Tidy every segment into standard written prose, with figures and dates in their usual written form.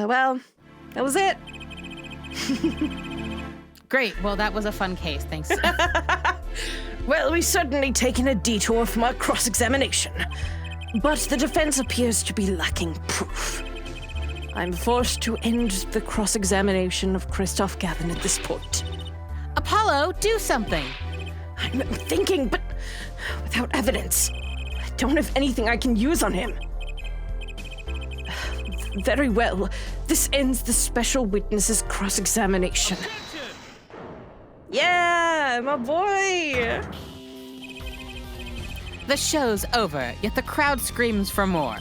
Well, that was it. Great. Well, that was a fun case. Thanks. Well, we've certainly taken a detour from our cross-examination, but the defense appears to be lacking proof. I'm forced to end the cross-examination of Christoph Gavin at this point. Apollo, do something. I'm thinking, but without evidence. I don't have anything I can use on him. Very well. This ends the special witness's cross-examination. Yeah, my boy! The show's over, yet the crowd screams for more.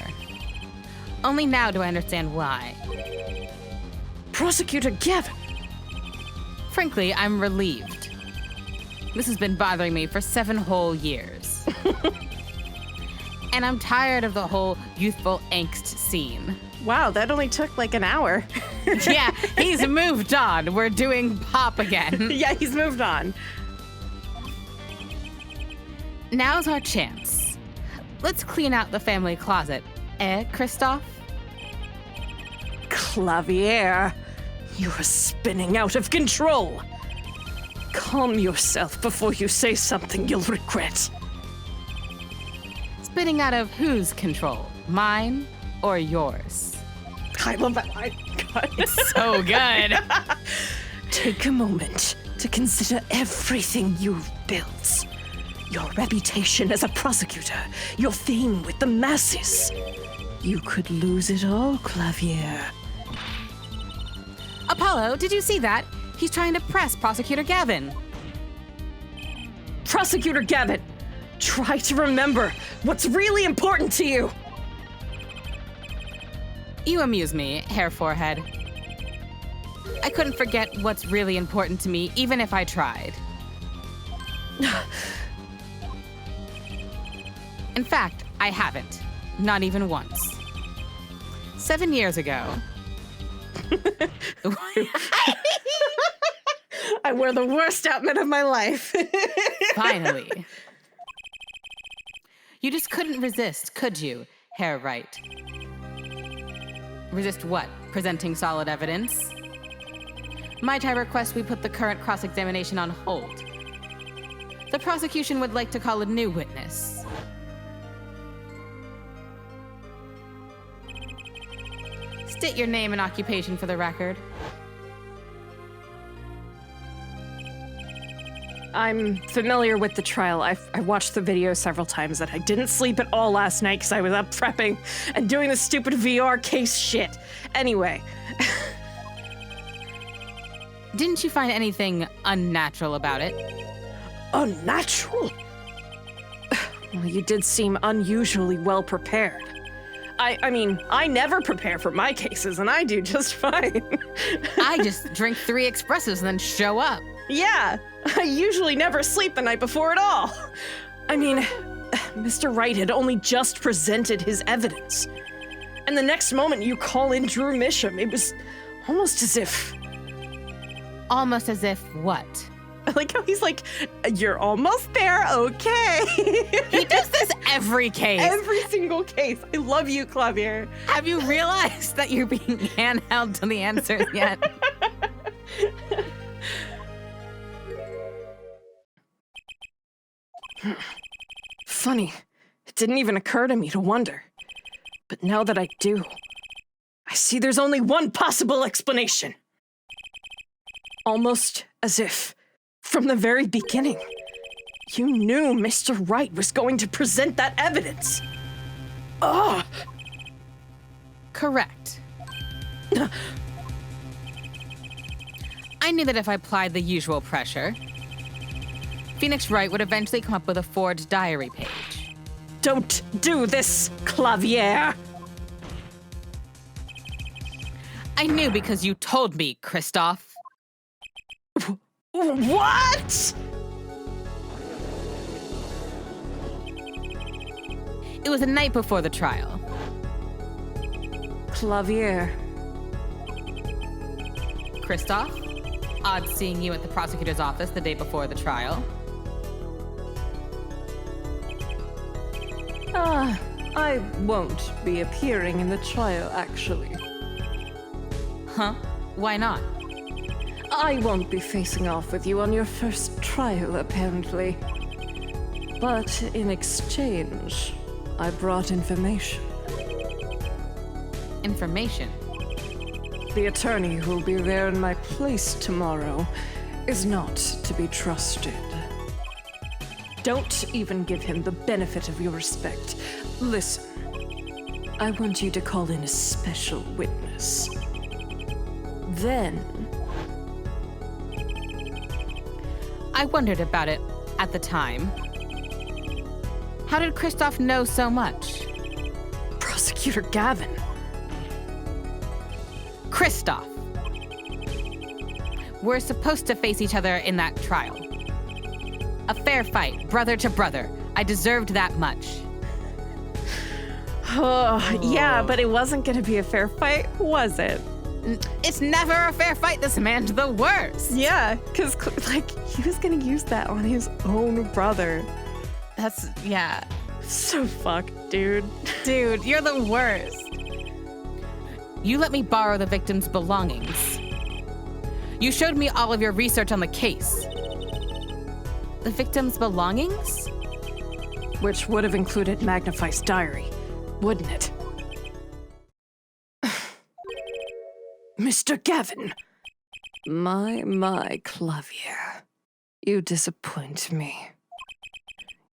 Only now do I understand why. Prosecutor Gavin! Frankly, I'm relieved. This has been bothering me for 7 whole years. And I'm tired of the whole youthful angst scene. Wow, that only took like an hour. Yeah, he's moved on. We're doing pop again. Yeah, he's moved on. Now's our chance. Let's clean out the family closet. Christoph? Clavier, you are spinning out of control. Calm yourself before you say something you'll regret. Spinning out of whose control? Mine or yours? I love that. God. It's so good. Take a moment to consider everything you've built. Your reputation as a prosecutor, your fame with the masses. You could lose it all, Clavier. Apollo, did you see that? He's trying to press Prosecutor Gavin. Prosecutor Gavin, try to remember what's really important to you. You amuse me, hair forehead. I couldn't forget what's really important to me, even if I tried. In fact, I haven't. Not even once. 7 years ago. I wore the worst outfit of my life. Finally. You just couldn't resist, could you, Hair Right? Resist what? Presenting solid evidence? Might I request we put the current cross-examination on hold? The prosecution would like to call a new witness. State your name and occupation for the record. I'm familiar with the trial. I watched the video several times, and I didn't sleep at all last night because I was up prepping and doing this stupid VR case shit. Anyway. Didn't you find anything unnatural about it? Unnatural? Well, you did seem unusually well prepared. I mean, I never prepare for my cases, and I do just fine. I just drink 3 espressos and then show up. Yeah, I usually never sleep the night before at all. I mean, Mr. Wright had only just presented his evidence. And the next moment you call in Drew Misham, it was almost as if... Almost as if what? I like how he's like, you're almost there, okay. He does this every case. Every single case. I love you, Clavier. Have you realized that you're being handheld to the answers yet? Funny. It didn't even occur to me to wonder. But now that I do, I see there's only one possible explanation. Almost as if, from the very beginning, you knew Mr. Wright was going to present that evidence. Ugh! Correct. I knew that if I applied the usual pressure, Phoenix Wright would eventually come up with a forged diary page. Don't do this, Clavier! I knew because you told me, Christoph. What?! It was the night before the trial. Clavier. Christoph, odd seeing you at the prosecutor's office the day before the trial. I won't be appearing in the trial, actually. Huh? Why not? I won't be facing off with you on your first trial, apparently. But in exchange, I brought information. Information? The attorney who'll be there in my place tomorrow is not to be trusted. Don't even give him the benefit of your respect. Listen, I want you to call in a special witness. Then... I wondered about it at the time. How did Kristoff know so much? Prosecutor Gavin. Kristoff! We're supposed to face each other in that trial. A fair fight, brother to brother. I deserved that much. Oh, yeah, but it wasn't gonna be a fair fight, was it? It's never a fair fight. This man's the worst. Yeah, because, like, he was gonna use that on his own brother. Yeah. So fucked, dude. Dude, you're the worst. You let me borrow the victim's belongings. You showed me all of your research on the case. The victim's belongings? Which would have included Magnify's diary, wouldn't it? Mr. Gavin! My, Clavier. You disappoint me.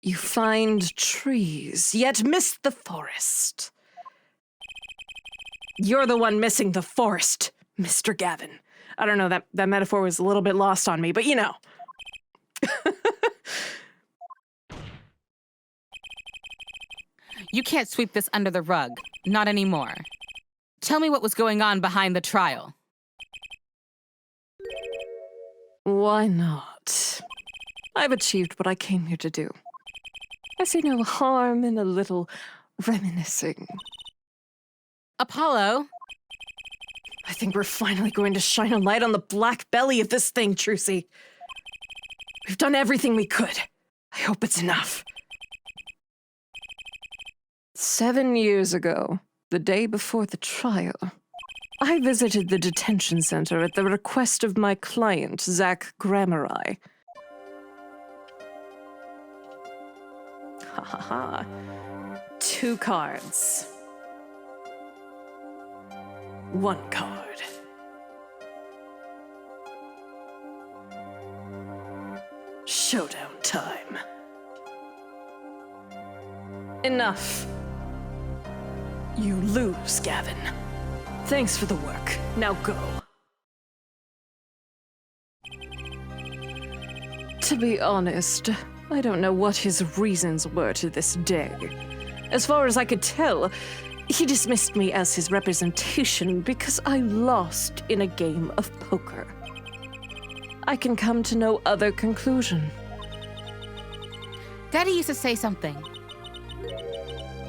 You find trees, yet miss the forest. You're the one missing the forest, Mr. Gavin. I don't know, that metaphor was a little bit lost on me, but you know. You can't sweep this under the rug. Not anymore. Tell me what was going on behind the trial. Why not? I've achieved what I came here to do. I see no harm in a little reminiscing. Apollo? I think we're finally going to shine a light on the black belly of this thing, Trucy. We've done everything we could. I hope it's enough. 7 years ago, the day before the trial, I visited the detention center at the request of my client, Zach Grammeri. Ha ha ha. 2 cards. 1 card. Showdown time. Enough. You lose, Gavin. Thanks for the work. Now go. To be honest, I don't know what his reasons were to this day. As far as I could tell, he dismissed me as his representation because I lost in a game of poker. I can come to no other conclusion. Daddy used to say something.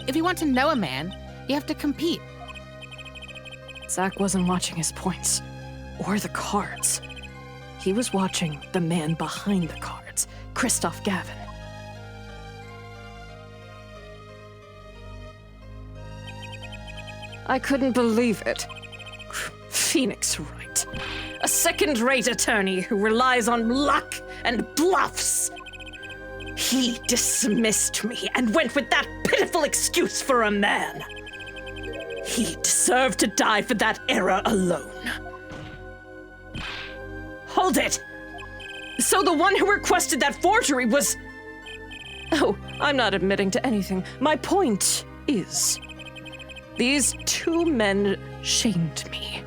If you want to know a man, you have to compete. Zach wasn't watching his points, or the cards. He was watching the man behind the cards, Kristoff Gavin. I couldn't believe it. Phoenix Wright. A second-rate attorney who relies on luck and bluffs. He dismissed me and went with that pitiful excuse for a man. He deserved to die for that error alone. Hold it! So the one who requested that forgery was... Oh, I'm not admitting to anything. My point is... These 2 men shamed me,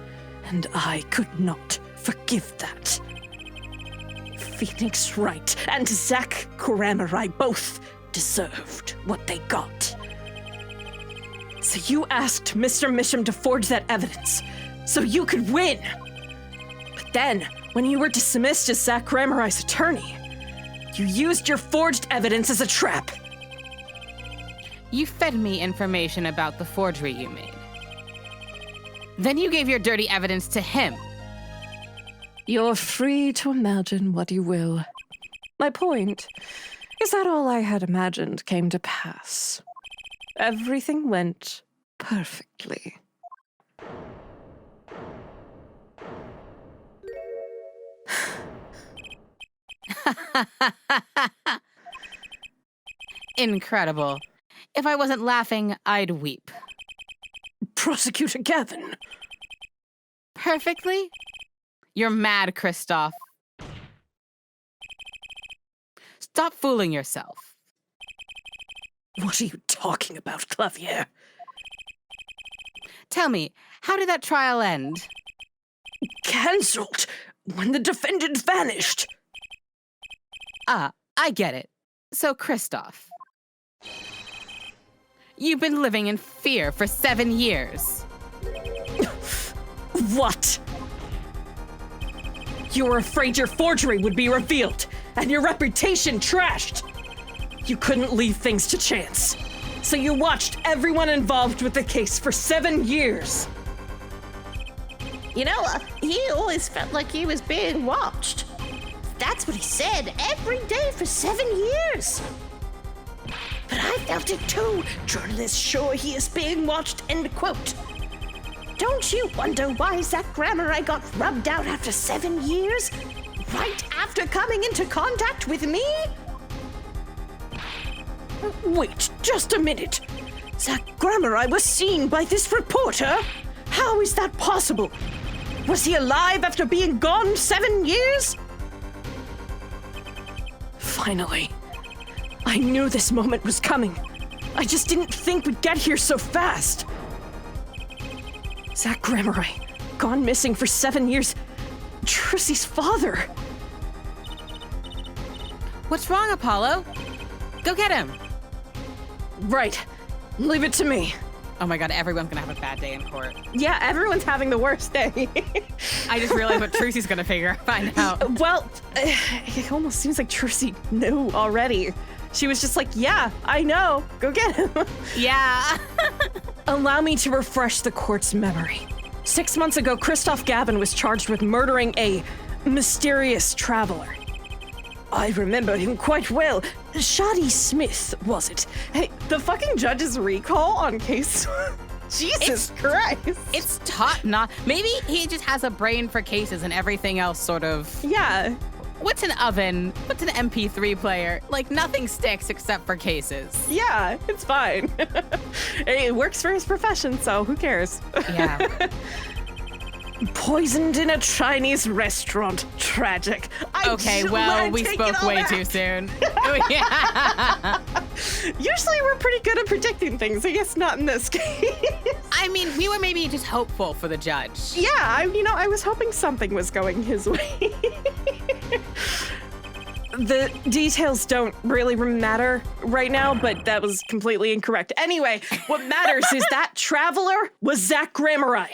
and I could not forgive that. Phoenix Wright and Zach Grammeri both deserved what they got. So you asked Mr. Misham to forge that evidence, so you could win. But then, when you were dismissed as Zach Grammeri's attorney, you used your forged evidence as a trap. You fed me information about the forgery you made. Then you gave your dirty evidence to him. You're free to imagine what you will. My point is that all I had imagined came to pass. Everything went perfectly. Incredible. If I wasn't laughing, I'd weep. Prosecutor Gavin. Perfectly? You're mad, Kristoff. Stop fooling yourself. What are you talking about, Clavier? Tell me, how did that trial end? Cancelled when the defendant vanished. Ah, I get it. So, Kristoff, you've been living in fear for 7 years. What? You were afraid your forgery would be revealed and your reputation trashed. You couldn't leave things to chance. So you watched everyone involved with the case for 7 years. You know, he always felt like he was being watched. That's what he said every day for 7 years. But I felt it too. Journalists sure he is being watched, end quote. Don't you wonder why Zach Grammar got rubbed out after 7 years? Right after coming into contact with me? Wait, just a minute. Zach Grammar was seen by this reporter? How is that possible? Was he alive after being gone 7 years? Finally. I knew this moment was coming. I just didn't think we'd get here so fast. Zach Grammar, gone missing for 7 years. Trissie's father. What's wrong, Apollo? Go get him. Right. Leave it to me. Oh my god, everyone's gonna have a bad day in court. Yeah, everyone's having the worst day. I just realized what Trusie's gonna find out. Well, it almost seems like Trissie knew already. She was just like, yeah, I know. Go get him. Yeah. Allow me to refresh the court's memory. 6 months ago, Kristoff Gavin was charged with murdering a mysterious traveler. I remember him quite well. Shadi Smith, was it? Hey, the fucking judge's recall on case... Jesus Christ. It's top notch. Maybe he just has a brain for cases and everything else sort of... Yeah. What's an oven? What's an MP3 player? Like, nothing sticks except for cases. Yeah, it's fine. It works for his profession, so who cares? Yeah. Poisoned in a Chinese restaurant. Tragic. Okay, well, we spoke way too soon. Yeah. Usually we're pretty good at predicting things. I guess not in this case. I mean, we were maybe just hopeful for the judge. Yeah, I was hoping something was going his way. The details don't really matter right now, but that was completely incorrect. Anyway, what matters is that traveler was Zach Grammar.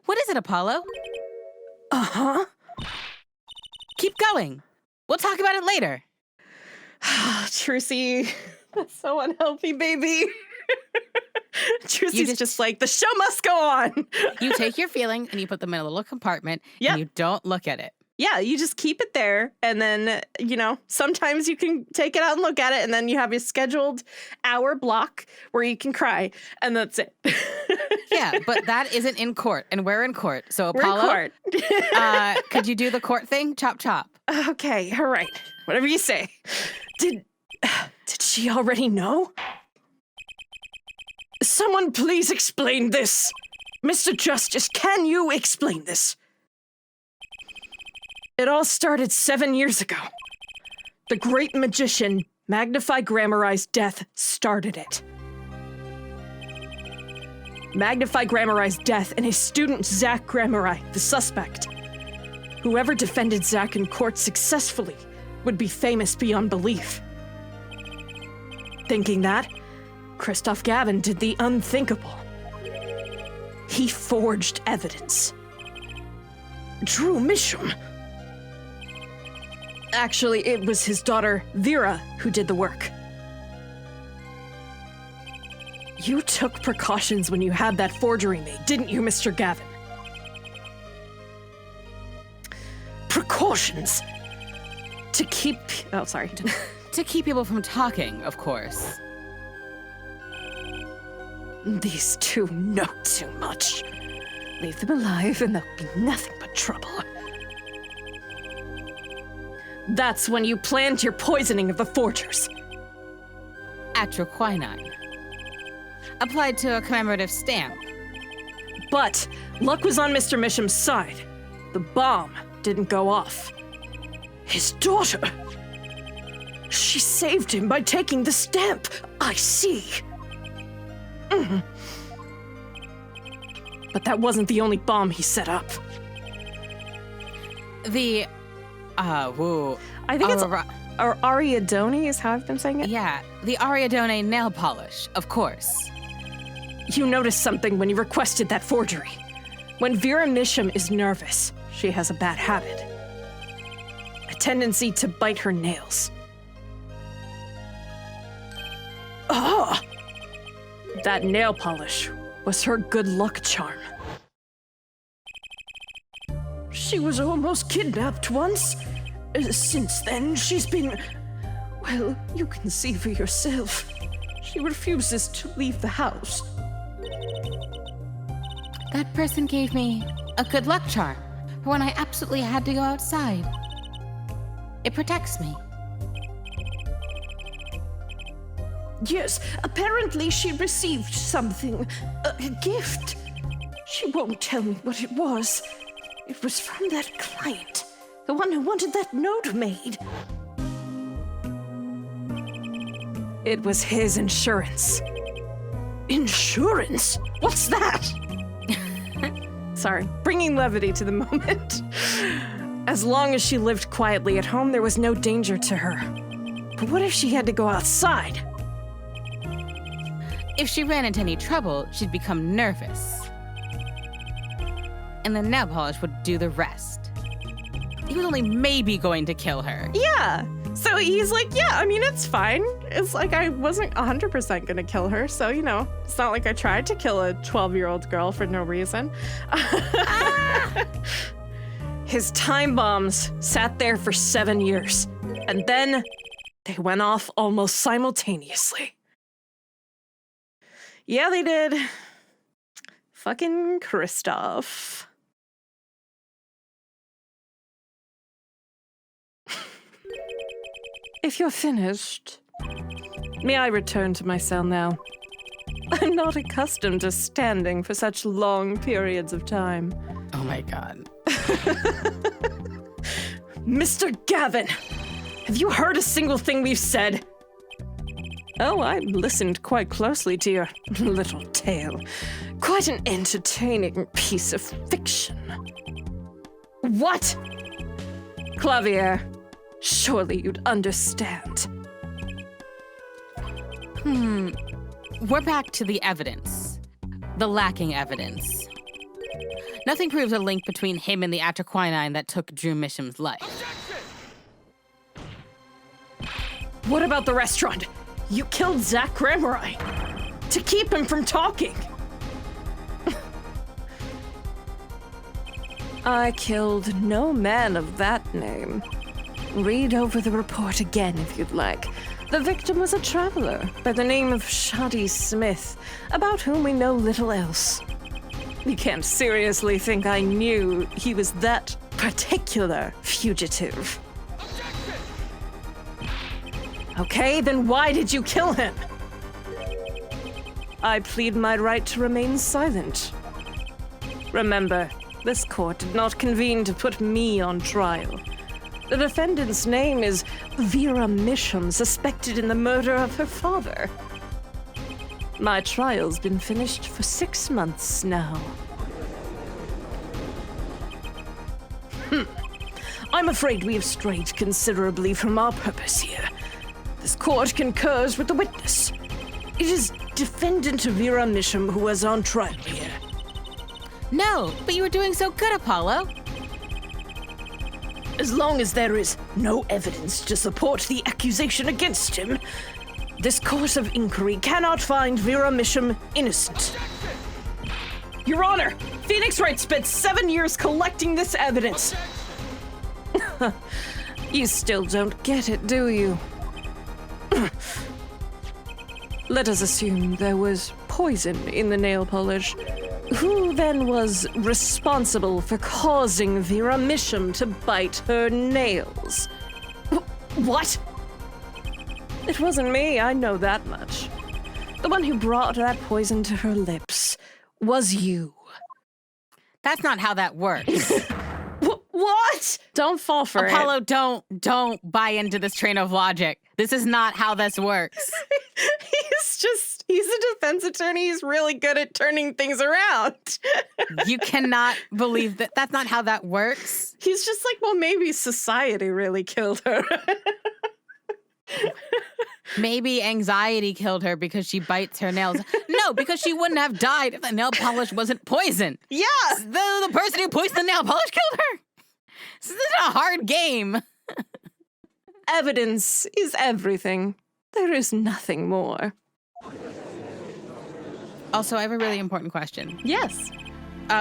What is it, Apollo? Uh-huh. Keep going. We'll talk about it later. Trissie, that's so unhealthy, baby. Trissie's just like, the show must go on. You take your feeling and you put them in a little compartment and you don't look at it. Yeah, you just keep it there. And then, sometimes you can take it out and look at it. And then you have your scheduled hour block where you can cry. And that's it. Yeah, but that isn't in court. And we're in court. So, We're in Apollo, court. could you do the court thing? Chop, chop. Okay, all right. Whatever you say. Did she already know? Someone please explain this. Mr. Justice, can you explain this? It all started 7 years ago. The great magician, Magnify Grammarai's death started it. Magnify Grammarai's death and his student Zach Grammarai, the suspect. Whoever defended Zach in court successfully would be famous beyond belief. Thinking that, Kristoff Gavin did the unthinkable. He forged evidence. Drew Misham. Actually, it was his daughter, Vera, who did the work. You took precautions when you had that forgery made, didn't you, Mr. Gavin? Precautions? To keep... Oh, sorry. To keep people from talking, of course. These two know too much. Leave them alive and there'll be nothing but trouble. That's when you planned your poisoning of the forgers. Atroquinine. Applied to a commemorative stamp. But luck was on Mr. Misham's side. The bomb didn't go off. His daughter. She saved him by taking the stamp. I see. But that wasn't the only bomb he set up. The, woo. I think it's Ariadone is how I've been saying it. Yeah, the Ariadone nail polish, of course. You noticed something when you requested that forgery. When Vera Misham is nervous, she has a bad habit. A tendency to bite her nails. Oh! That nail polish was her good luck charm. She was almost kidnapped once. Since then, she's been... Well, you can see for yourself. She refuses to leave the house. That person gave me a good luck charm for when I absolutely had to go outside. It protects me. Yes, apparently she received something. A gift. She won't tell me what it was. It was from that client. The one who wanted that note made. It was his insurance. Insurance? What's that? Sorry, bringing levity to the moment. As long as she lived quietly at home, there was no danger to her. But what if she had to go outside? If she ran into any trouble, she'd become nervous. And the nail polish would do the rest. He was only maybe going to kill her. Yeah. So he's like, yeah, I mean, it's fine. It's like I wasn't 100% gonna kill her. So, you know, it's not like I tried to kill a 12-year-old girl for no reason. His time bombs sat there for 7 years. And then they went off almost simultaneously. Yeah, they did. Fucking Kristoff. If you're finished, may I return to my cell now? I'm not accustomed to standing for such long periods of time. Oh my god. Mr. Gavin, have you heard a single thing we've said? Oh, I listened quite closely to your little tale. Quite an entertaining piece of fiction. What? Clavier, surely you'd understand. We're back to the evidence. The lacking evidence. Nothing proves a link between him and the atroquinine that took Drew Misham's life. What about the restaurant? You killed Zach Gramarye to keep him from talking. I killed no man of that name. Read over the report again if you'd like. The victim was a traveler by the name of Shoddy Smith, about whom we know little else. You can't seriously think I knew he was that particular fugitive. Okay, then why did you kill him? I plead my right to remain silent. Remember, this court did not convene to put me on trial. The defendant's name is Vera Misham, suspected in the murder of her father. My trial's been finished for 6 months now. I'm afraid we have strayed considerably from our purpose here. This court concurs with the witness. It is defendant Vera Misham who was on trial here. No, but you were doing so good, Apollo. As long as there is no evidence to support the accusation against him, this course of inquiry cannot find Vera Misham innocent. Your Honor, Phoenix Wright spent 7 years collecting this evidence. You still don't get it, do you? Let us assume there was poison in the nail polish. Who then was responsible for causing the remission to bite her nails? What? It wasn't me, I know that much. The one who brought that poison to her lips was you. That's not how that works. What? Don't fall for Apollo, it. don't buy into this train of logic. This is not how this works. He's a defense attorney. He's really good at turning things around. You cannot believe that. That's not how that works. He's just like, well, maybe society really killed her. Maybe anxiety killed her because she bites her nails. No, because she wouldn't have died if the nail polish wasn't poison. Yeah. The person who poisoned the nail polish killed her. This isn't a hard game. Evidence is everything. There is nothing more. Also, I have a really important question. Yes.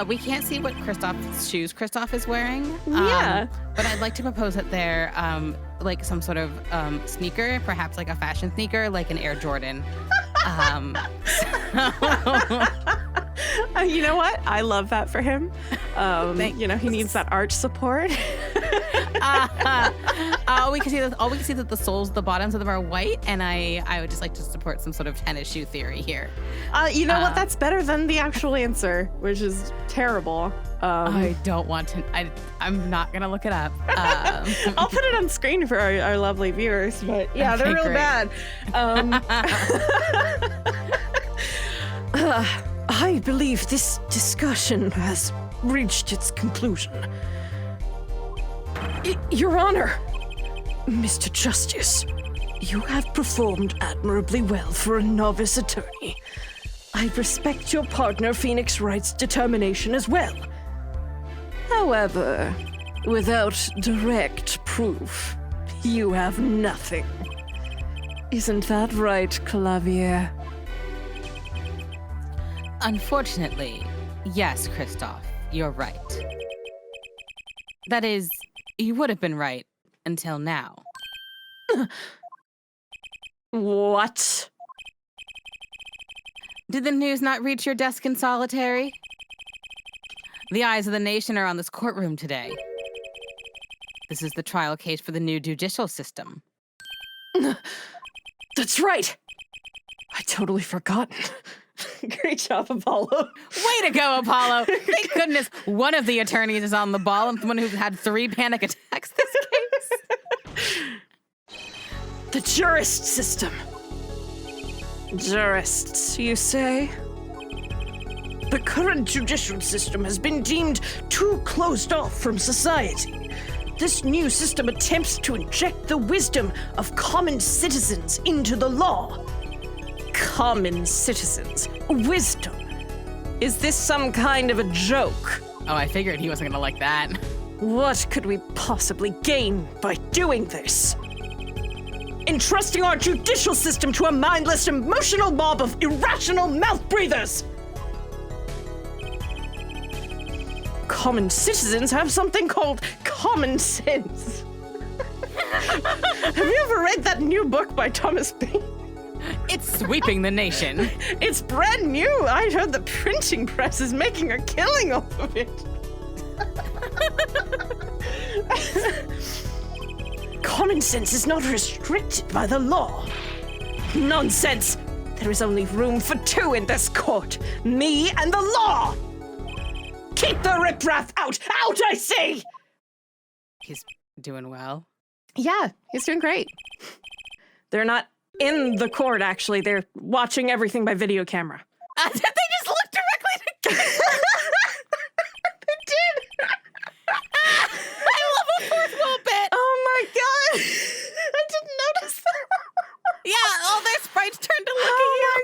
We can't see what Kristoff's shoes Kristoff is wearing. Yeah. But I'd like to propose that they're like some sort of sneaker, perhaps like a fashion sneaker, like an Air Jordan. You know what? I love that for him. He needs that arch support. All we can see that the soles, the bottoms of them are white, and I would just like to support some sort of tennis shoe theory here. You know what? That's better than the actual answer, which is terrible. I don't want to. I'm not gonna look it up. I'll put it on screen for our lovely viewers, but yeah, Okay, they're really great. bad. I believe this discussion has reached its conclusion. Your Honor, Mr. Justice, you have performed admirably well for a novice attorney. I respect your partner Phoenix Wright's determination as well. However, without direct proof, you have nothing. Isn't that right, Clavier? Unfortunately, yes, Kristoff, you're right. That is, you would have been right until now. What? Did the news not reach your desk in solitary? The eyes of the nation are on this courtroom today. This is the trial case for the new judicial system. That's right! I totally forgotten. Great job, Apollo. Way to go, Apollo! Thank goodness one of the attorneys is on the ball and the one who's had 3 panic attacks this case. The jurist system. Jurists, you say? The current judicial system has been deemed too closed off from society. This new system attempts to inject the wisdom of common citizens into the law. Common citizens. Wisdom. Is this some kind of a joke? Oh, I figured he wasn't gonna like that. What could we possibly gain by doing this? Entrusting our judicial system to a mindless, emotional mob of irrational mouth breathers! Common citizens have something called common sense. Have you ever read that new book by Thomas Paine? It's sweeping the nation. It's brand new. I heard the printing press is making a killing off of it. Common sense is not restricted by the law. Nonsense! There is only room for 2 in this court. Me and the law! Keep the riffraff out! Out, I say! He's doing well. Yeah, he's doing great. They're not in the court, actually. They're watching everything by video camera. They just looked directly to camera. They did! I love a fourth wall bit. Oh my god! I didn't notice that. Yeah, all their sprites turned to look Oh at you. my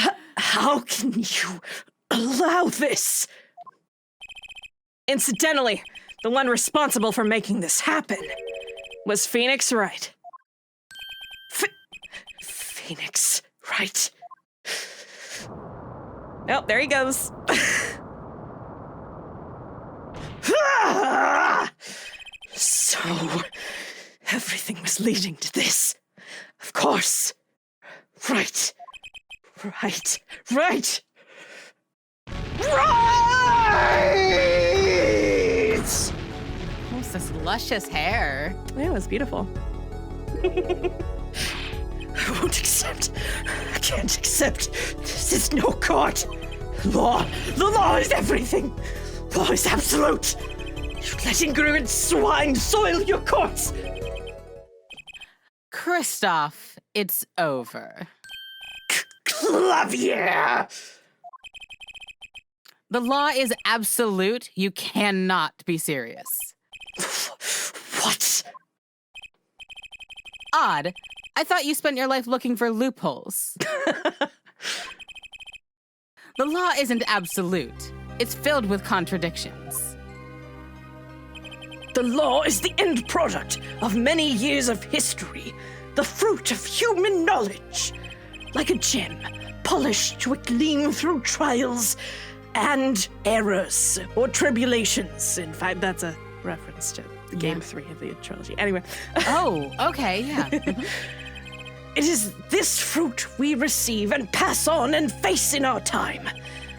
god! How can you allow this? Incidentally, the one responsible for making this happen was Phoenix Wright. Phoenix Wright. Oh, there he goes. So, everything was leading to this. Of course. Right. Right! Right! What's this luscious hair? Yeah, it was beautiful. I won't accept. I can't accept. This is no court. Law. The law is everything. Law is absolute. You let ignorant swine soil your courts. Kristoff, it's over. Clavier! The law is absolute. You cannot be serious. What? Odd. I thought you spent your life looking for loopholes. The law isn't absolute. It's filled with contradictions. The law is the end product of many years of history, the fruit of human knowledge. Like a gem, polished to gleam through trials and errors or tribulations. In fact, that's a reference to Game 3 of the trilogy. Anyway. Oh, okay, yeah. Mhm. It is this fruit we receive and pass on and face in our time.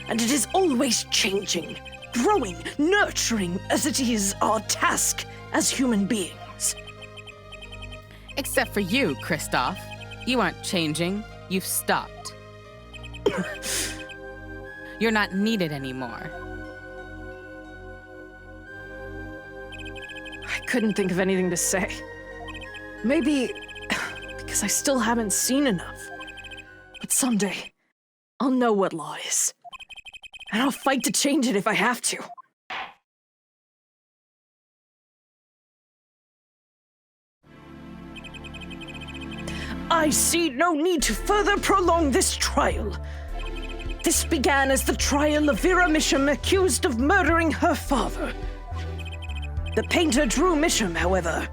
And it is always changing, growing, nurturing as it is our task as human beings. Except for you, Kristoff. You aren't changing. You've stopped. You're not needed anymore. I couldn't think of anything to say. Maybe because I still haven't seen enough. But someday, I'll know what law is. And I'll fight to change it if I have to. I see no need to further prolong this trial. This began as the trial of Vera Misham accused of murdering her father. The painter Drew Misham, however.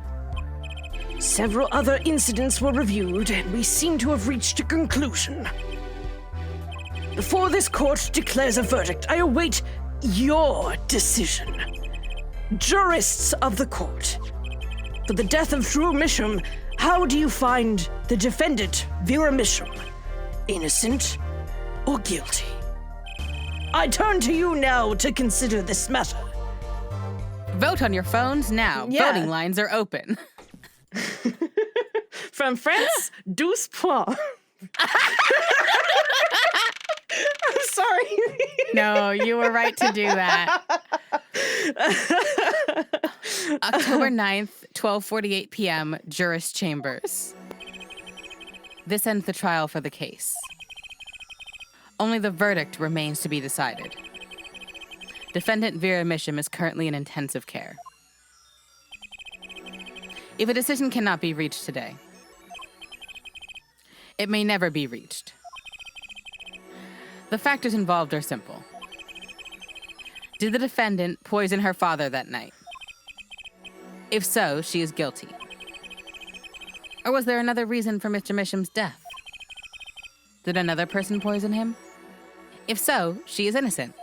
Several other incidents were reviewed, and we seem to have reached a conclusion. Before this court declares a verdict, I await your decision. Jurists of the court. For the death of Drew Misham, how do you find the defendant, Vera Misham? Innocent or guilty? I turn to you now to consider this matter. Vote on your phones now. Yeah. Voting lines are open. From France, 12 points. I'm sorry. No, you were right to do that. October 9th, 12:48 p.m., Juris Chambers. This ends the trial for the case. Only the verdict remains to be decided. Defendant Vera Misham is currently in intensive care. If a decision cannot be reached today, it may never be reached. The factors involved are simple. Did the defendant poison her father that night? If so, she is guilty. Or was there another reason for Mr. Misham's death? Did another person poison him? If so, she is innocent.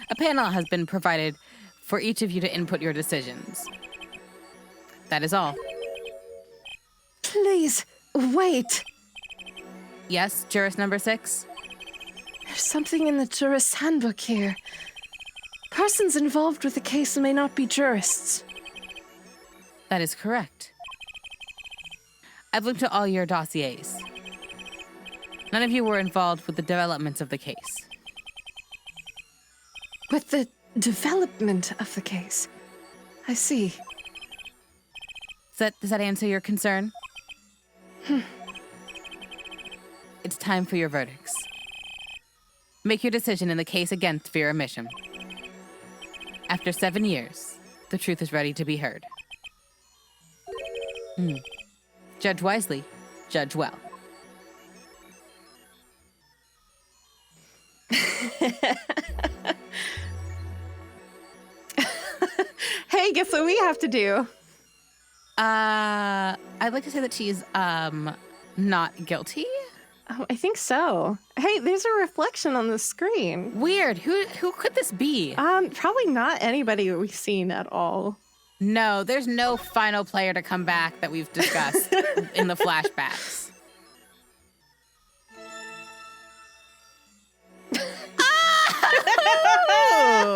A panel has been provided for each of you to input your decisions. That is all. Please, wait. Yes, Juris number 6? There's something in the jurist's handbook here. Persons involved with the case may not be jurists. That is correct. I've looked at all your dossiers. None of you were involved with the developments of the case. With the development of the case. I see. Does that answer your concern? It's time for your verdicts. Make your decision in the case against Vera Misham. After 7 years, the truth is ready to be heard. Judge wisely, judge well. Hey, guess what we have to do? I'd like to say that she's, not guilty. Oh, I think so. Hey, there's a reflection on the screen. Weird. Who could this be? Probably not anybody we've seen at all. No, there's no final player to come back that we've discussed in the flashbacks.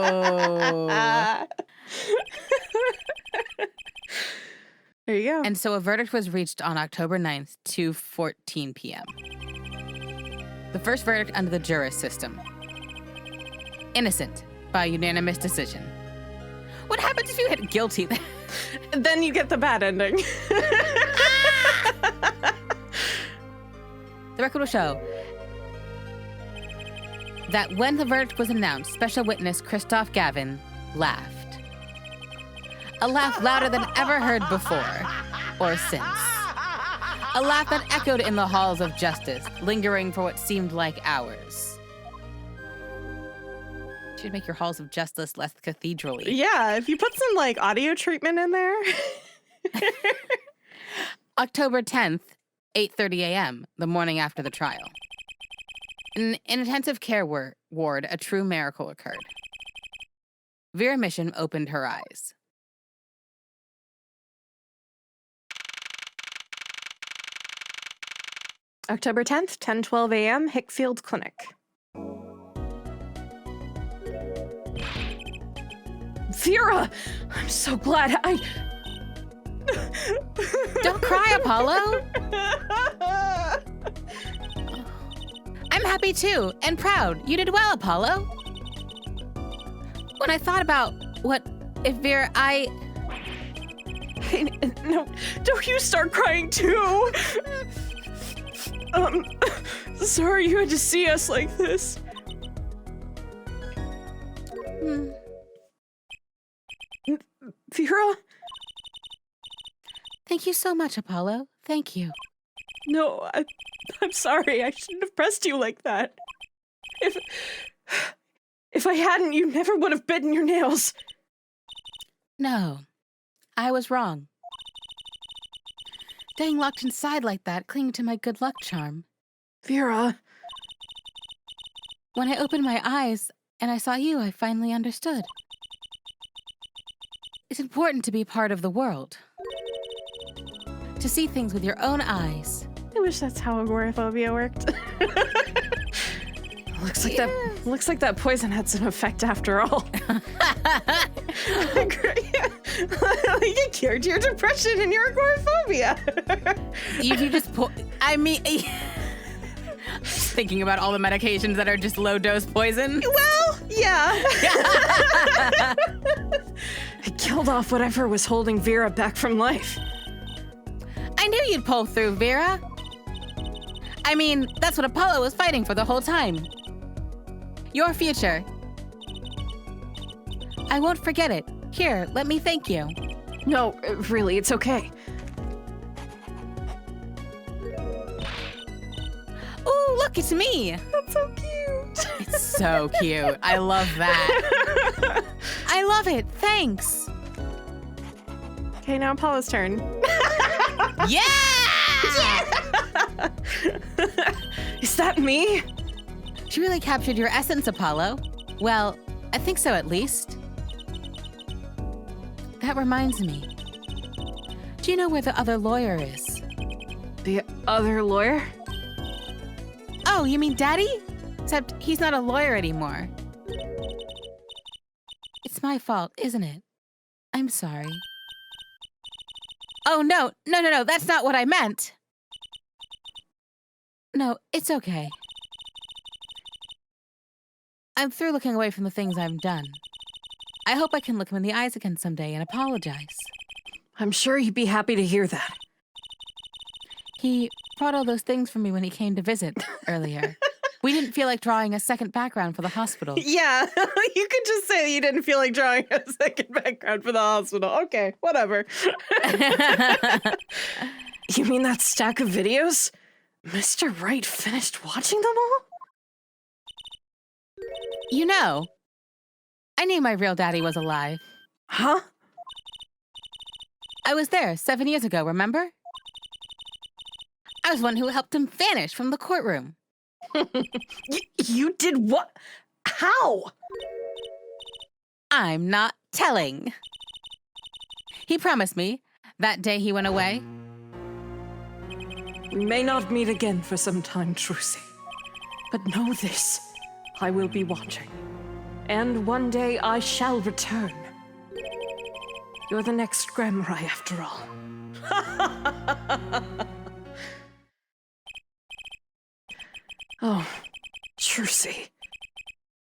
Oh. There you go. And so a verdict was reached on October 9th, 2:14 p.m. The first verdict under the jurist system. Innocent by unanimous decision. What happens if you hit guilty? Then you get the bad ending. The record will show that when the verdict was announced, special witness Christoph Gavin laughed. A laugh louder than ever heard before or since. A laugh that echoed in the halls of justice, lingering for what seemed like hours. Should make your halls of justice less cathedral-y. Yeah, if you put some like audio treatment in there. October 10th, 8:30 a.m., the morning after the trial. In an intensive care ward, a true miracle occurred. Vera Mission opened her eyes. October 10th, 10:12 a.m., Hickfield Clinic. Vera! I'm so glad Don't cry, Apollo. I'm happy too, and proud. You did well, Apollo. When I thought about what if Vera, Hey, no, don't you start crying too! Sorry you had to see us like this. Vera? Thank you so much, Apollo. Thank you. No, I'm sorry. I shouldn't have pressed you like that. If I hadn't, you never would have bitten your nails. No, I was wrong. Staying locked inside like that, clinging to my good luck charm. Vera. When I opened my eyes and I saw you, I finally understood. It's important to be part of the world. To see things with your own eyes. I wish that's how agoraphobia worked. Looks like that poison had some effect after all. It cured your depression and your agoraphobia. You just I mean, just thinking about all the medications that are just low-dose poison. Well, yeah. It killed off whatever was holding Vera back from life. I knew you'd pull through, Vera. I mean, that's what Apollo was fighting for the whole time. Your future. I won't forget it. Here, let me thank you. No, really, it's okay. Ooh, look, it's me. That's so cute. It's so cute. I love that. I love it. Thanks. Okay, now Apollo's turn. Yeah! Is that me? She really captured your essence, Apollo. Well, I think so at least. That reminds me. Do you know where the other lawyer is? The other lawyer? Oh, you mean Daddy? Except he's not a lawyer anymore. It's my fault, isn't it? I'm sorry. Oh, no, that's not what I meant. No, it's okay. I'm through looking away from the things I've done. I hope I can look him in the eyes again someday and apologize. I'm sure he'd be happy to hear that. He brought all those things for me when he came to visit earlier. We didn't feel like drawing a second background for the hospital. Yeah, you could just say you didn't feel like drawing a second background for the hospital. Okay, whatever. You mean that stack of videos? Mr. Wright finished watching them all? You know, I knew my real daddy was alive. Huh? I was there 7 years ago, remember? I was one who helped him vanish from the courtroom. You did what? How? I'm not telling. He promised me that day he went away. We may not meet again for some time, Trucy. But know this, I will be watching. And one day I shall return. You're the next Gramurai, after all. Oh, Trucy.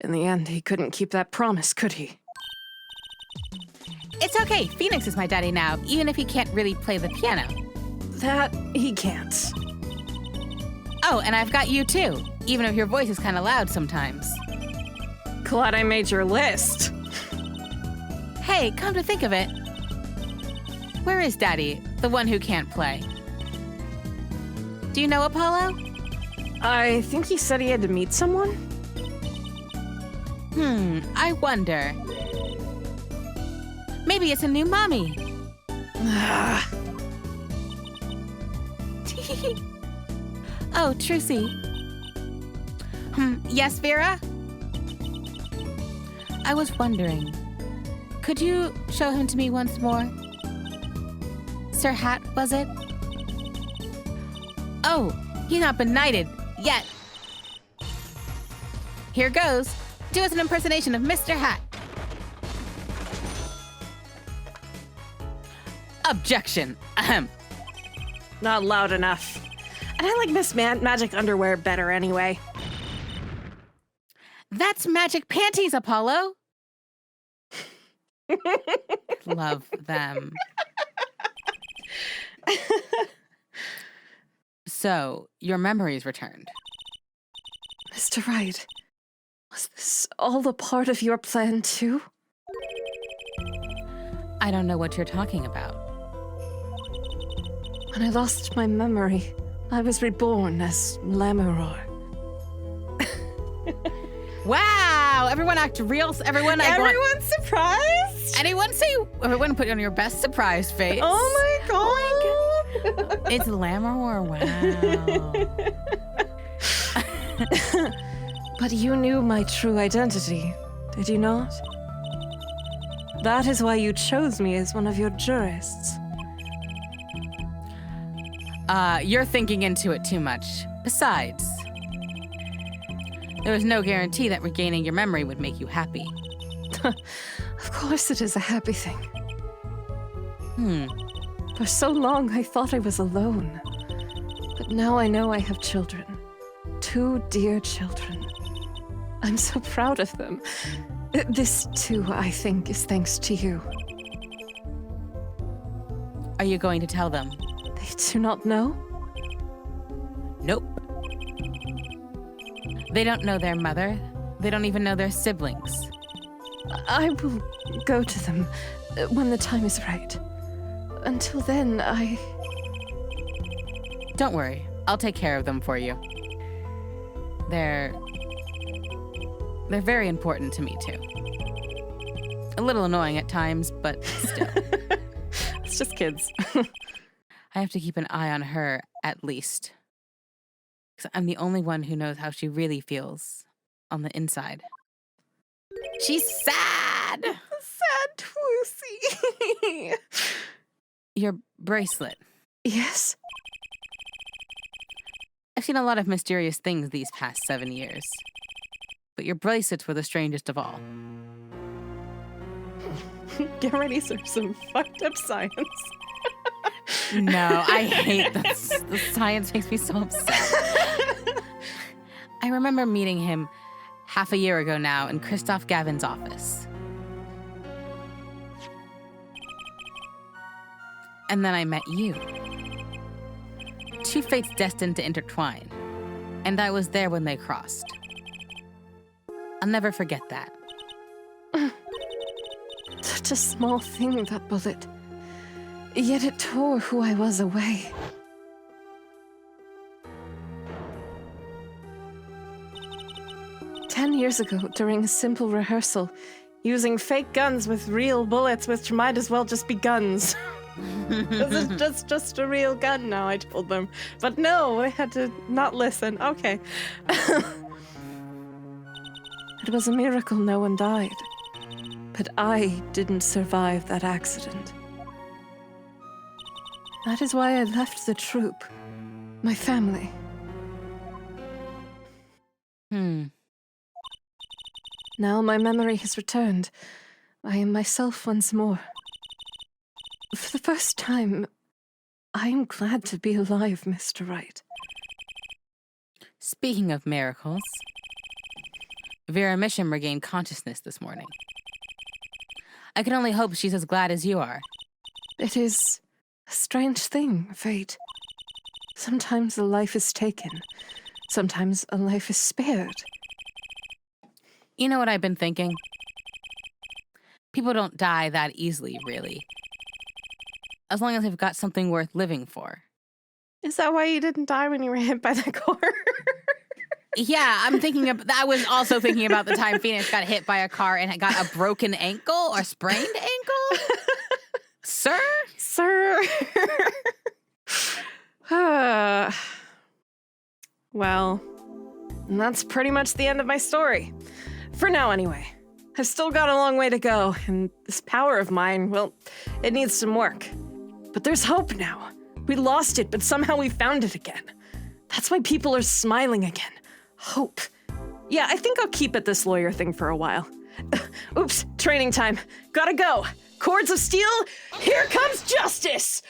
In the end, he couldn't keep that promise, could he? It's okay. Phoenix is my daddy now, even if he can't really play the piano. That he can't. Oh, and I've got you too, even if your voice is kind of loud sometimes. Glad I made your list. Hey, come to think of it, where is Daddy, the one who can't play? Do you know Apollo? I think he said he had to meet someone. I wonder. Maybe it's a new mommy. Oh, Trucy. Yes, Vera? I was wondering, could you show him to me once more? Sir Hat, was it? Oh, he's not been knighted yet. Here goes. Do us an impersonation of Mr. Hat. Objection. Ahem. Not loud enough. And I like Miss Magic underwear better anyway. That's magic panties, Apollo. Love them. So, your memory's returned. Mr. Wright, was this all a part of your plan too? I don't know what you're talking about. When I lost my memory, I was reborn as Lammeror. Wow! Everyone act real. Everyone's surprised? Everyone put on your best surprise face. Oh my god! It's Lammeror. Wow. But you knew my true identity, did you not? That is why you chose me as one of your jurists. You're thinking into it too much. Besides, there was no guarantee that regaining your memory would make you happy. Of course it is a happy thing. For so long I thought I was alone. But now I know I have children. 2 dear children. I'm so proud of them. This, too, I think, is thanks to you. Are you going to tell them? They do not know? Nope. They don't know their mother. They don't even know their siblings. I will go to them when the time is right. Until then, Don't worry. I'll take care of them for you. They're very important to me, too. A little annoying at times, but still. It's just kids. I have to keep an eye on her, at least. Because I'm the only one who knows how she really feels on the inside. She's sad! Sad Twoosie. Your bracelet. Yes? I've seen a lot of mysterious things these past 7 years. But your bracelets were the strangest of all. Get ready for some fucked up science. No, I hate this. The science makes me so upset. I remember meeting him half a year ago now in Christoph Gavin's office. And then I met you. 2 fates destined to intertwine. And I was there when they crossed. I'll never forget that. Such a small thing, that bullet. Yet it tore who I was away. "10 years ago, during a simple rehearsal, using fake guns with real bullets, which might as well just be guns." This is just a real gun now, I told them. But no, I had to not listen. Okay. It was a miracle no one died. But I didn't survive that accident. That is why I left the troupe. My family. Now my memory has returned. I am myself once more. For the first time, I am glad to be alive, Mr. Wright. Speaking of miracles, Vera Misham regained consciousness this morning. I can only hope she's as glad as you are. It is a strange thing, fate. Sometimes a life is taken. Sometimes a life is spared. You know what I've been thinking? People don't die that easily, really. As long as they've got something worth living for. Is that why you didn't die when you were hit by the car? Yeah, I was also thinking about the time Phoenix got hit by a car and got a broken ankle or sprained ankle. Sir? Well, that's pretty much the end of my story. For now, anyway. I've still got a long way to go, and this power of mine, well, it needs some work. But there's hope now. We lost it, but somehow we found it again. That's why people are smiling again. Hope. Yeah, I think I'll keep at this lawyer thing for a while. Oops, training time. Gotta go. Cords of steel, here comes justice!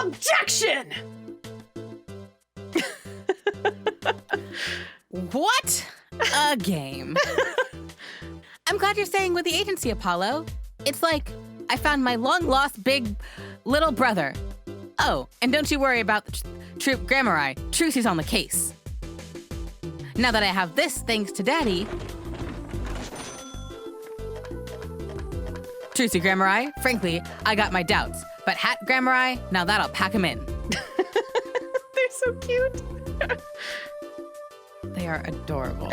Objection! What a game. I'm glad you're staying with the agency, Apollo. It's like I found my long-lost big little brother. Oh, and don't you worry about the Troop Grammari. Trucy's on the case. Now that I have this thanks to Daddy... Trucy Grammari, frankly, I got my doubts. But Hat Grammari, now that'll pack him in. They're so cute. They are adorable.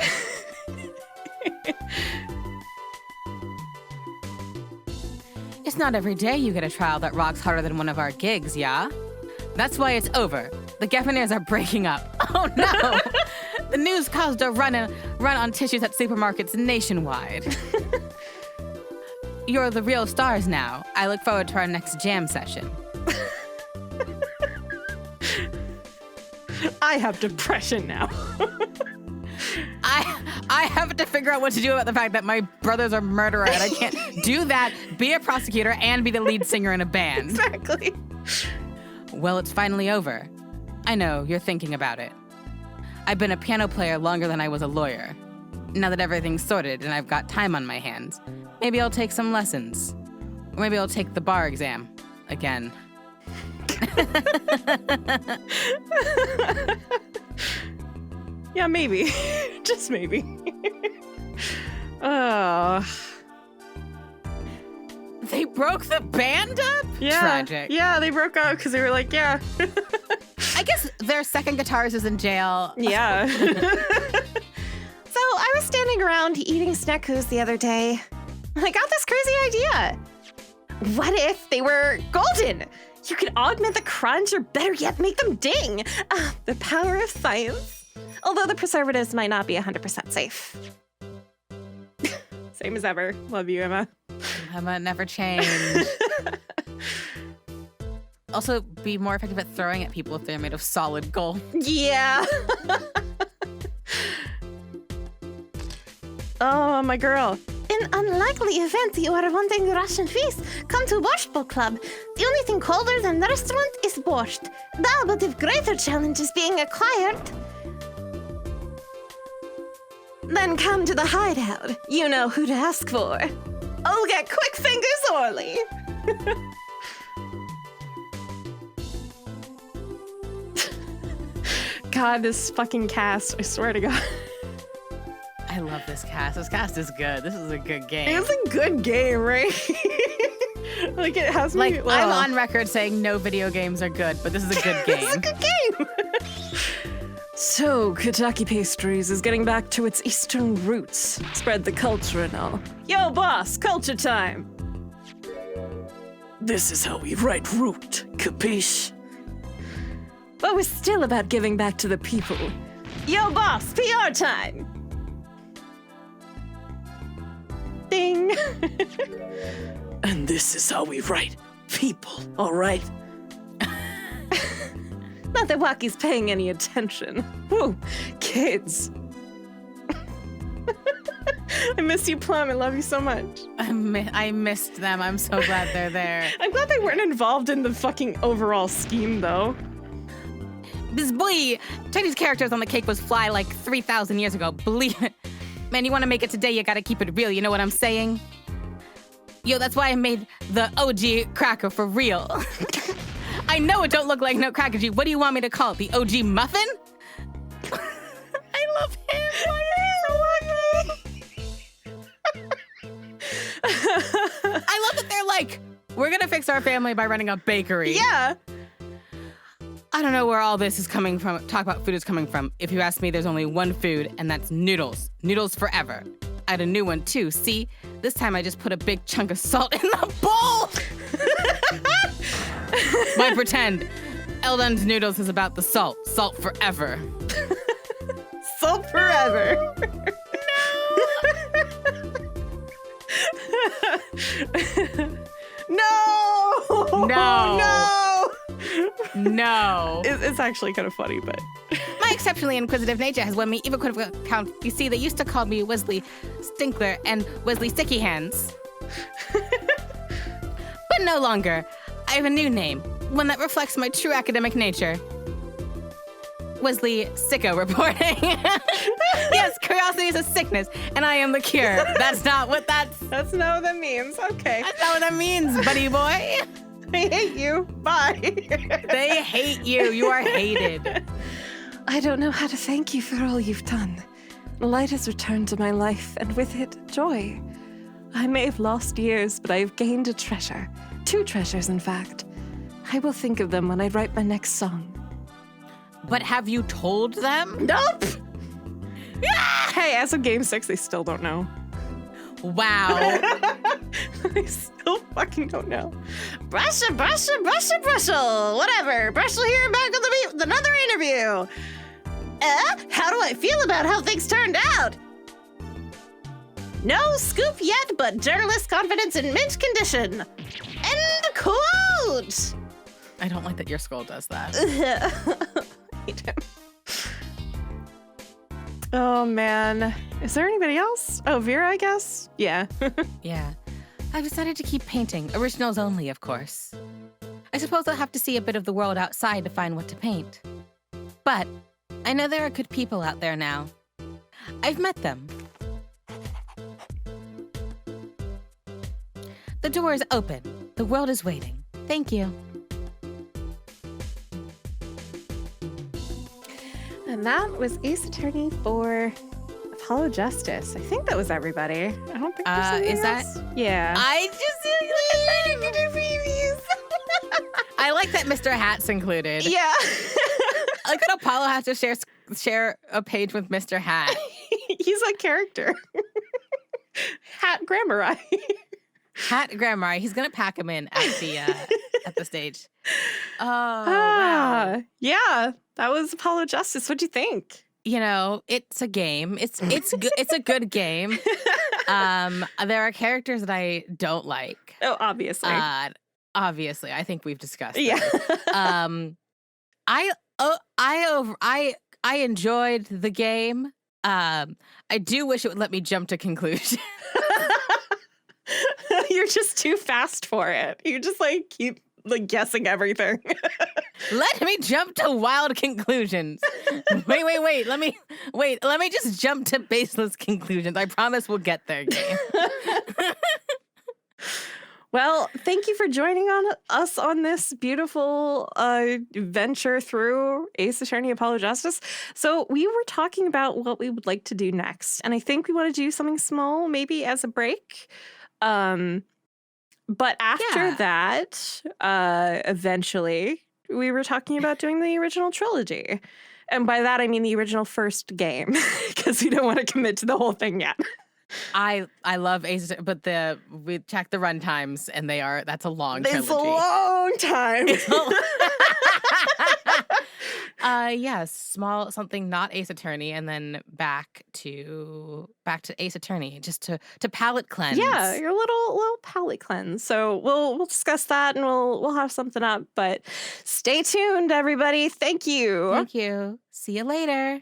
It's not every day you get a trial that rocks harder than one of our gigs, yeah? That's why it's over. The Geffeners are breaking up. Oh no! The news caused a run on tissues at supermarkets nationwide. You're the real stars now. I look forward to our next jam session. I have depression now. I have to figure out what to do about the fact that my brother's a murderer and I can't do that, be a prosecutor, and be the lead singer in a band. Exactly. Well, it's finally over. I know, you're thinking about it. I've been a piano player longer than I was a lawyer. Now that everything's sorted and I've got time on my hands, maybe I'll take some lessons. Or maybe I'll take the bar exam again. Yeah, maybe. Just maybe. Oh. They broke the band up? Yeah. Tragic. Yeah, they broke up because they were like, yeah. I guess their second guitarist is in jail. Yeah. So I was standing around eating snackus the other day. I got this crazy idea. What if they were golden? You could augment the crunch, or better yet, make them ding. The power of science. Although the preservatives might not be 100% safe. Same as ever. Love you, Emma. Emma never change. Also, be more effective at throwing at people if they're made of solid gold. Yeah. Oh, my girl. In unlikely event you are wanting Russian feast, come to Borscht Bowl Club. The only thing colder than the restaurant is borscht. But if greater challenge is being acquired, then come to the hideout. You know who to ask for. I'll get quick fingers Orly. God, this fucking cast. I swear to God. I love this cast. This cast is good. This is a good game. It's a good game, right? Like, it has me... Like, I'm on record saying no video games are good, but this is a good game. This is a good game. So, Kentucky Pastries is getting back to its Eastern roots. Spread the culture and all. Yo, boss, culture time! This is how we write root, capiche? But we're still about giving back to the people. Yo, boss, PR time! Ding! And this is how we write people, all right? Not that Waukie's paying any attention. Whoa, kids. I miss you, Plum. I love you so much. I missed them. I'm so glad they're there. I'm glad they weren't involved in the fucking overall scheme, though. This boy, Chinese characters on the cake was fly like 3,000 years ago. Believe it. Man, you want to make it today, you gotta keep it real. You know what I'm saying? Yo, that's why I made the OG cracker for real. I know it don't look like no cracker. What do you want me to call it? The OG muffin? I love him. Why are you so lucky? I love that they're like, we're gonna fix our family by running a bakery. Yeah. I don't know where all this is coming from. Talk about food is coming from. If you ask me, there's only one food, and that's noodles. Noodles forever. I had a new one too. See, this time I just put a big chunk of salt in the bowl. Why pretend? Eldon's noodles is about the salt. Salt forever. Salt forever. No. No. No. It's actually kind of funny, but My exceptionally inquisitive nature has won me even critical account. You see, they used to call me Wesley Stinkler and Wesley Sticky Hands. But no longer. I have a new name, one that reflects my true academic nature. Wesley Sicko reporting. Yes, curiosity is a sickness, and I am the cure. That's not what that means. Okay. That's not what that means, buddy boy. I hate you. Bye. They hate you. You are hated. I don't know how to thank you for all you've done. Light has returned to my life, and with it, joy. I may have lost years, but I have gained a treasure. 2 treasures, in fact. I will think of them when I write my next song. But have you told them? Nope! Hey, as of Game 6, they still don't know. Wow. They still fucking don't know. Brustle, whatever. Brustle here back on the beat with another interview. How do I feel about how things turned out? No scoop yet, but journalist confidence in mint condition. End quote. I don't like that your skull does that. Oh, man. Is there anybody else? Oh, Vera, I guess? Yeah. Yeah. I've decided to keep painting. Originals only, of course. I suppose I'll have to see a bit of the world outside to find what to paint. But I know there are good people out there now. I've met them. The door is open. The world is waiting. Thank you. And that was Ace Attorney for Apollo Justice. I think that was everybody. I don't think there's anything is that- else. Yeah. I like that Mr. Hat's included. Yeah. I like that Apollo has to share a page with Mr. Hat. He's a character. Hat Grammar. Hat Grammar. He's gonna pack him in at the stage. Oh, wow. Yeah. That was Apollo Justice. What'd you think? You know, it's a game. It's good. It's a good game. There are characters that I don't like. Oh, obviously. Obviously, I think we've discussed. Yeah. I enjoyed the game. I do wish it would let me jump to conclusion. You're just too fast for it. You just keep guessing everything. Let me jump to wild conclusions. Wait. Let me just jump to baseless conclusions. I promise we'll get there, game. Well, thank you for joining us on this beautiful venture through Ace Attorney Apollo Justice. So we were talking about what we would like to do next, and I think we want to do something small, maybe as a break. But after that, eventually, we were talking about doing the original trilogy. And by that, I mean the original first game, because we don't want to commit to the whole thing yet. I love Ace, but we checked the run times, and that's a long trilogy. It's a long time. Yes, small something not Ace Attorney, and then back to Ace Attorney, just to palate cleanse. Yeah, your little palate cleanse. So we'll discuss that, and we'll have something up. But stay tuned, everybody. Thank you. Thank you. See you later.